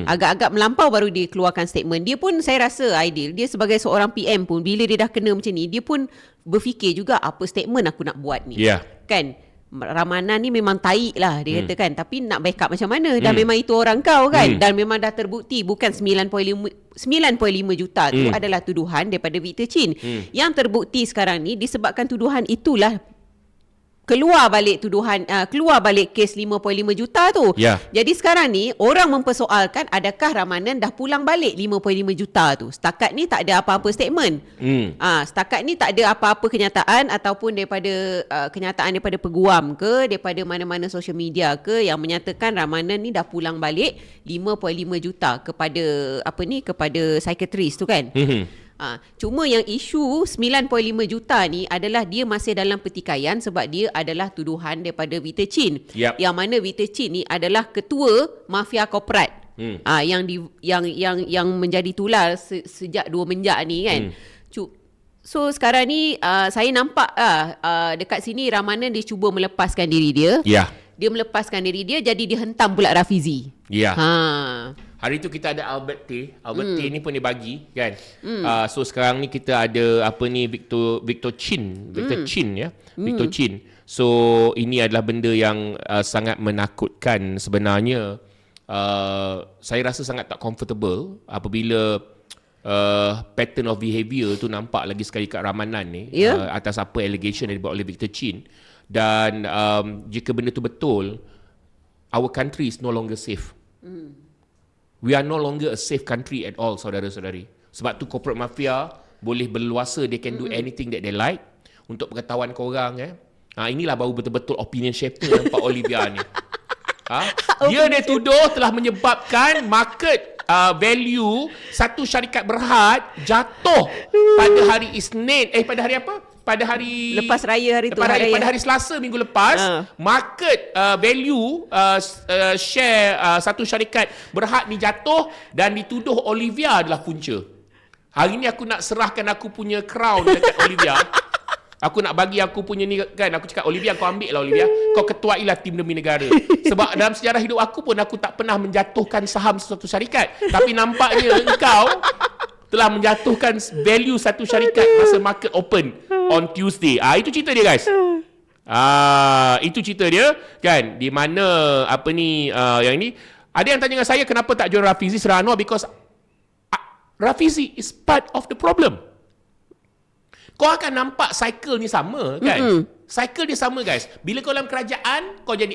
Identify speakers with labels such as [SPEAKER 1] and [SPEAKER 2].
[SPEAKER 1] Agak-agak melampau baru dia keluarkan statement. Dia pun saya rasa Aidil, dia sebagai seorang PM pun bila dia dah kena macam ni, dia pun berfikir juga apa statement aku nak buat ni. Kan? Ramanan ni memang taik lah dia kata kan, tapi nak backup macam mana? Dah memang itu orang kau kan, dan memang dah terbukti bukan 9.5 juta tu adalah tuduhan daripada Victor Chin. Yang terbukti sekarang ni disebabkan tuduhan itulah keluar balik tuduhan, keluar balik kes 5.5 juta tu. Jadi sekarang ni orang mempersoalkan adakah Ramanan dah pulang balik 5.5 juta tu. Setakat ni tak ada apa-apa statement. Setakat ni tak ada apa-apa kenyataan ataupun daripada kenyataan daripada peguam ke, daripada mana-mana social media ke yang menyatakan Ramanan ni dah pulang balik 5.5 juta kepada kepada psikiatris tu kan. Cuma yang isu 9.5 juta ni adalah dia masih dalam pertikaian sebab dia adalah tuduhan daripada Victor Chin. Yang mana Victor Chin ni adalah ketua mafia korporat. Yang menjadi tular sejak 2 menjak ni kan. So sekarang ni saya nampak dekat sini Ramanan dia cuba melepaskan diri dia. Dia melepaskan diri dia, jadi dia hentam pula Rafizi.
[SPEAKER 2] Hari tu kita ada Albert T. Albert T ni pun dia bagi kan. So sekarang ni kita ada Victor Chin. Victor Chin. So ini adalah benda yang sangat menakutkan sebenarnya. Saya rasa sangat tak comfortable apabila pattern of behaviour tu nampak lagi sekali kat Ramanan ni, atas apa allegation yang dibuat oleh Victor Chin. Dan jika benda tu betul, our country is no longer safe. We are no longer a safe country at all, saudara-saudari. Sebab tu corporate mafia boleh berluasa, they can do anything that they like. Untuk pengetahuan korang inilah baru betul-betul opinion shaper yang Pak Olivia ni. Dia tuduh telah menyebabkan market value satu syarikat berhad jatuh pada hari Isnin. Pada hari apa? Pada hari
[SPEAKER 1] lepas raya
[SPEAKER 2] pada hari Selasa minggu lepas, market value share satu syarikat berhad ni jatuh dan dituduh Olivia adalah punca. Hari ni aku nak serahkan aku punya crown dekat Olivia. Aku nak bagi aku punya ni kan. Aku cakap, Olivia kau ambil lah Olivia. Kau ketuailah tim demi negara. Sebab dalam sejarah hidup aku pun aku tak pernah menjatuhkan saham suatu syarikat. Tapi nampaknya engkau telah menjatuhkan value satu syarikat masa market open on Tuesday. Itu cerita dia guys. Itu cerita dia kan. Di mana yang ini. Ada yang tanya dengan saya kenapa tak jual Rafizi Serrano, because Rafizi is part of the problem. Kau akan nampak cycle ni sama kan? Cycle dia sama guys. Bila kau dalam kerajaan, kau jadi